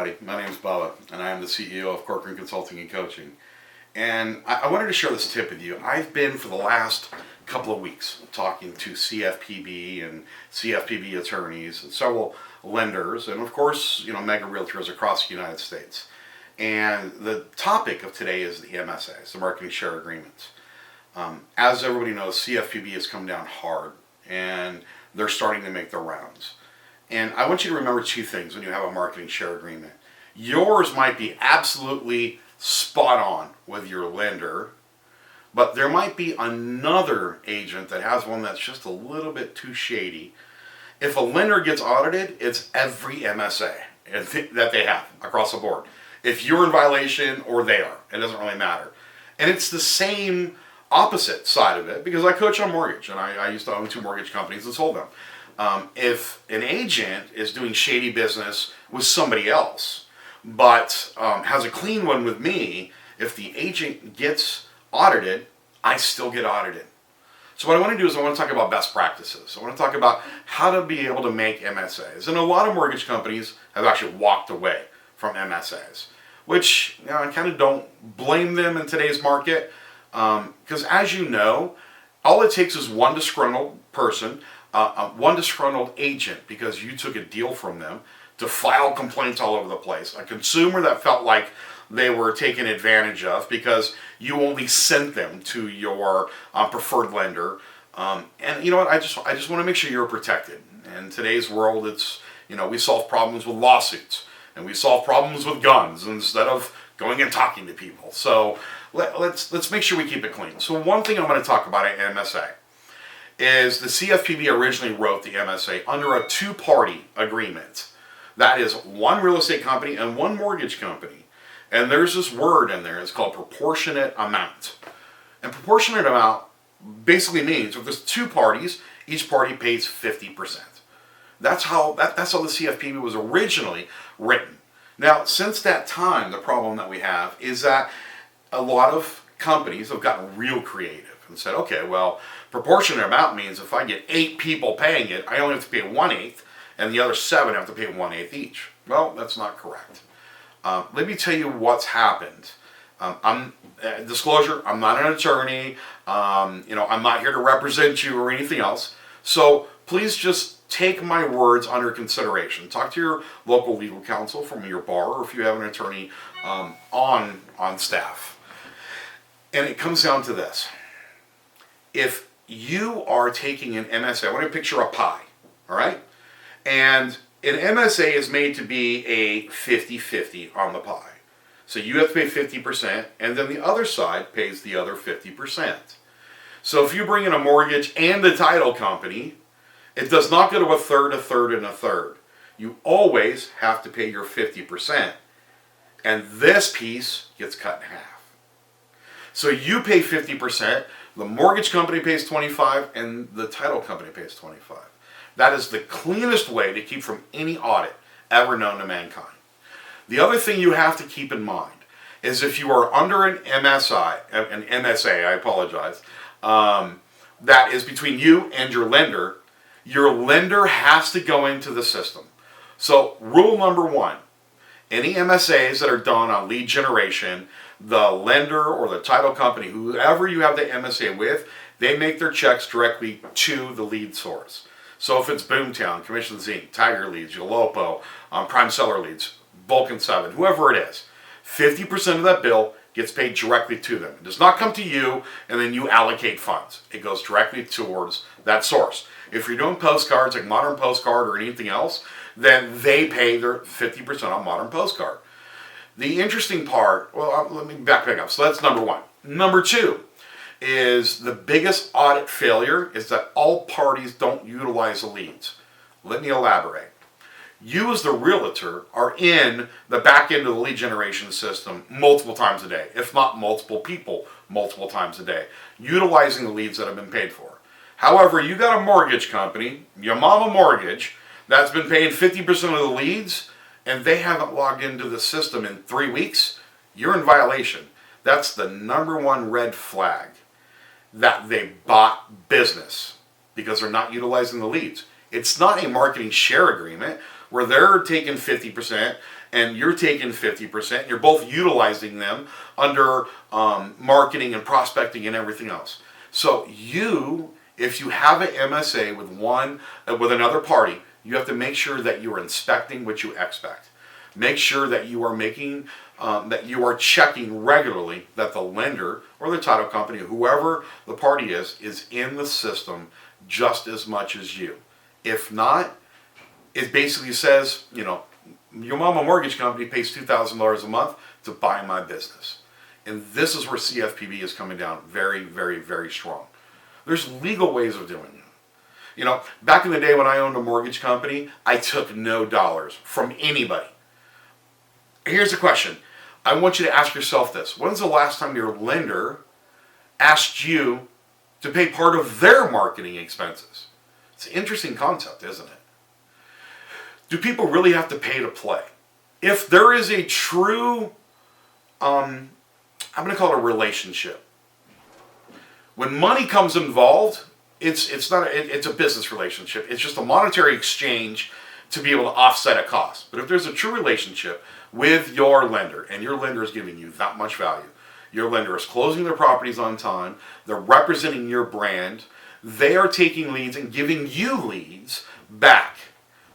everybody. My name is Bubba, and I am the CEO of Corcoran Consulting and Coaching. And I wanted to share this tip with you. I've been, for the last couple of weeks, talking to CFPB and CFPB attorneys and several lenders, and of course, mega realtors across the United States. And the topic of today is the MSAs, the Marketing Share Agreements. As everybody knows, CFPB has come down hard, and they're starting to make their rounds. And I want you to remember two things when you have a marketing share agreement. Yours might be absolutely spot on with your lender, but there might be another agent that has one that's just a little bit too shady. If a lender gets audited, it's every MSA that they have across the board. If you're in violation or they are, it doesn't really matter. And it's the same opposite side of it, because I coach on mortgage, and I used to own 2 mortgage companies and sold them. If an agent is doing shady business with somebody else, but has a clean one with me, if the agent gets audited, I still get audited. So what I want to do is I want to talk about best practices. I want to talk about how to be able to make MSAs. And a lot of mortgage companies have actually walked away from MSAs, which I kind of don't blame them in today's market, because as you know, all it takes is one disgruntled person, one disgruntled agent, because you took a deal from them, to file complaints all over the place. A consumer that felt like they were taken advantage of because you only sent them to your preferred lender. And you know what? I just want to make sure you're protected. In today's world, it's we solve problems with lawsuits, and we solve problems with guns instead of going and talking to people. So let's make sure we keep it clean. So one thing I'm going to talk about at MSA is the CFPB originally wrote the MSA under a 2-party agreement. That is one real estate company and one mortgage company. And there's this word in there, it's called proportionate amount. And proportionate amount basically means if there's 2 parties, each party pays 50%. That's how the CFPB was originally written. Now, since that time, the problem that we have is that a lot of companies have gotten real creative and said, okay, well, proportionate amount means if I get 8 people paying it, I only have to pay 1/8, and the other 7 have to pay 1/8 each. Well, that's not correct. Let me tell you what's happened. Disclosure, I'm not an attorney. I'm not here to represent you or anything else. So please just take my words under consideration. Talk to your local legal counsel from your bar, or if you have an attorney on staff. And it comes down to this. If you are taking an MSA, I want to picture a pie, all right? And an MSA is made to be a 50-50 on the pie. So you have to pay 50%, and then the other side pays the other 50%. So if you bring in a mortgage and a title company, it does not go to a third, a third, and a third. You always have to pay your 50%. And this piece gets cut in half. So you pay 50%, the mortgage company pays 25%, and the title company pays 25%. That is the cleanest way to keep from any audit ever known to mankind. The other thing you have to keep in mind is if you are under an MSA, I apologize, that is between you and your lender has to go into the system. So rule number 1, any MSAs that are done on lead generation, the lender or the title company, whoever you have the MSA with, they make their checks directly to the lead source. So if it's Boomtown, Commission Zinc, Tiger Leads, Yolopo, Prime Seller Leads, Vulcan 7, whoever it is, 50% of that bill gets paid directly to them. It does not come to you and then you allocate funds. It goes directly towards that source. If you're doing postcards like Modern Postcard or anything else, then they pay their 50% on Modern Postcard. The interesting part, let me back up. So that's number 1. Number 2 is the biggest audit failure is that all parties don't utilize the leads. Let me elaborate. You as the realtor are in the back end of the lead generation system multiple times a day, if not multiple people multiple times a day, utilizing the leads that have been paid for. However, you got a mortgage company, your mama mortgage, that's been paying 50% of the leads, and they haven't logged into the system in 3 weeks, you're in violation. That's the number 1 red flag, that they bought business because they're not utilizing the leads. It's not a marketing share agreement. where they're taking 50% and you're taking 50%. You're both utilizing them under marketing and prospecting and everything else. So if you have an MSA with another party, you have to make sure that you are inspecting what you expect. Make sure that you are that you are checking regularly that the lender or the title company, whoever the party is in the system just as much as you. If not, it basically says, your mama mortgage company pays $2,000 a month to buy my business. And this is where CFPB is coming down very, very, very strong. There's legal ways of doing it. Back in the day when I owned a mortgage company, I took no dollars from anybody. Here's the question. I want you to ask yourself this. When's the last time your lender asked you to pay part of their marketing expenses? It's an interesting concept, isn't it? Do people really have to pay to play? If there is a true, I'm going to call it a relationship. When money comes involved, it's a business relationship. It's just a monetary exchange to be able to offset a cost. But if there's a true relationship with your lender, and your lender is giving you that much value, your lender is closing their properties on time, they're representing your brand, they are taking leads and giving you leads back.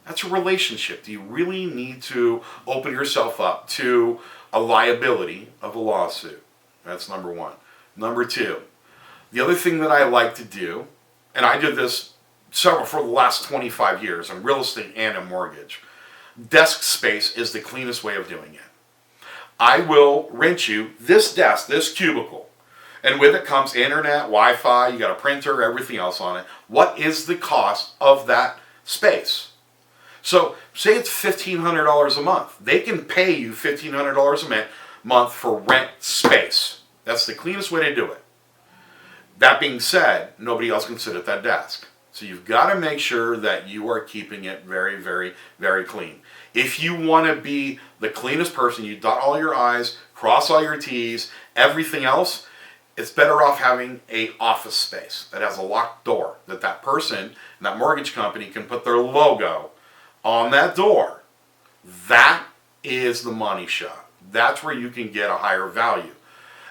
That's a relationship. Do you really need to open yourself up to a liability of a lawsuit? That's number one. Number two, the other thing that I like to do, and I did this for the last 25 years in real estate and in mortgage, desk space is the cleanest way of doing it. I will rent you this desk, this cubicle, and with it comes internet, Wi-Fi, you got a printer, everything else on it. What is the cost of that space? So say it's $1,500 a month. They can pay you $1,500 a month for rent space. That's the cleanest way to do it. That being said, nobody else can sit at that desk. So you've got to make sure that you are keeping it very, very, very clean. If you want to be the cleanest person, you dot all your I's, cross all your T's, everything else, it's better off having an office space that has a locked door, that person, that mortgage company can put their logo on that door. That is the money shot. That's where you can get a higher value.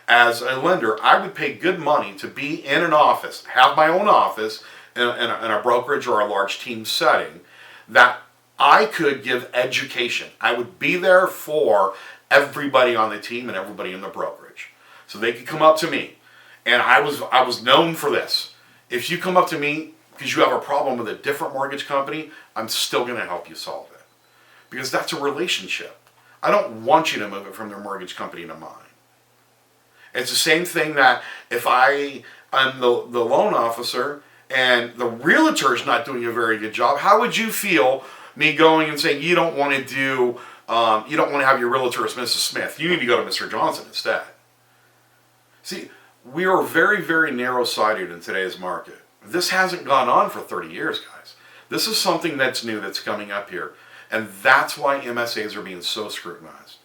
As a lender, I would pay good money to be in an office, have my own office in a brokerage or a large team setting, that I could give education. I would be there for everybody on the team and everybody in the brokerage. So they could come up to me. And I was known for this. If you come up to me because you have a problem with a different mortgage company, I'm still going to help you solve it. Because that's a relationship. I don't want you to move it from their mortgage company to mine. It's the same thing that if I'm the loan officer and the realtor's not doing a very good job, how would you feel me going and saying you don't want to have your realtor as Mrs. Smith, you need to go to Mr. Johnson instead? See, we are very, very narrow-sighted in today's market. This hasn't gone on for 30 years, guys. This is something that's new that's coming up here. And that's why MSAs are being so scrutinized.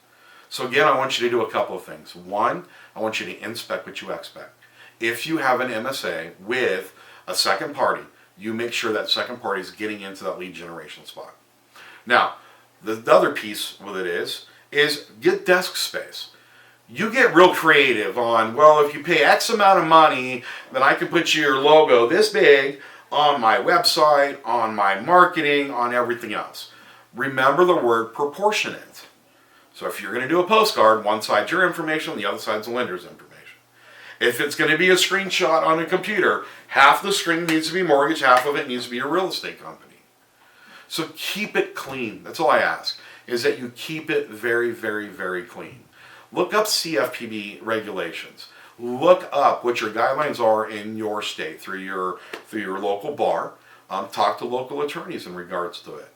So again, I want you to do a couple of things. One, I want you to inspect what you expect. If you have an MSA with a second party, you make sure that second party is getting into that lead generation spot. Now, the other piece with it is get desk space. You get real creative on, well, if you pay X amount of money, then I can put your logo this big on my website, on my marketing, on everything else. Remember the word proportionate. So if you're going to do a postcard, one side's your information, the other side's the lender's information. If it's going to be a screenshot on a computer, half the screen needs to be mortgage, half of it needs to be your real estate company. So keep it clean. That's all I ask, is that you keep it very, very, very clean. Look up CFPB regulations. Look up what your guidelines are in your state through your local bar. Talk to local attorneys in regards to it.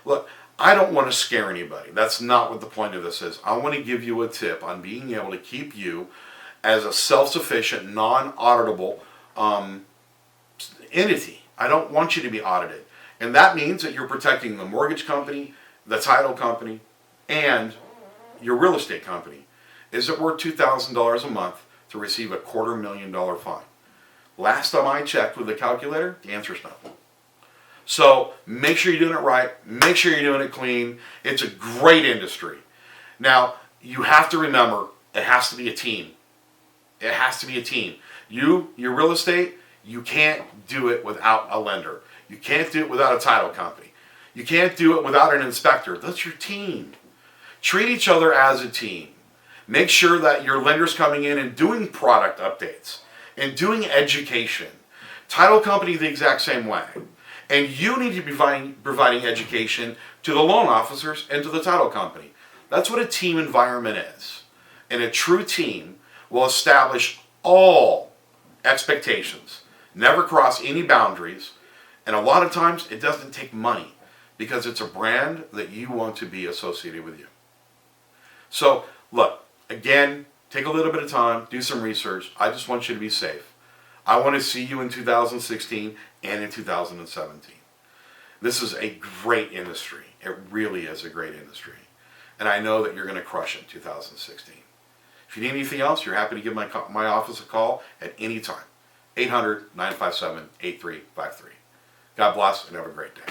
Look, I don't want to scare anybody. That's not what the point of this is. I want to give you a tip on being able to keep you as a self-sufficient, non-auditable entity. I don't want you to be audited. And that means that you're protecting the mortgage company, the title company, and your real estate company. Is it worth $2,000 a month to receive a $250,000 fine? Last time I checked with the calculator, the answer is no. So make sure you're doing it right. Make sure you're doing it clean. It's a great industry. Now, you have to remember, it has to be a team. It has to be a team. Your real estate, you can't do it without a lender. You can't do it without a title company. You can't do it without an inspector. That's your team. Treat each other as a team. Make sure that your lender's coming in and doing product updates and doing education. Title company the exact same way. And you need to be providing education to the loan officers and to the title company. That's what a team environment is. And a true team will establish all expectations, never cross any boundaries, and a lot of times it doesn't take money because it's a brand that you want to be associated with you. So, look, again, take a little bit of time, do some research. I just want you to be safe. I want to see you in 2016 and in 2017. This is a great industry. It really is a great industry. And I know that you're going to crush it in 2016. If you need anything else, you're happy to give my office a call at any time. 800-957-8353. God bless and have a great day.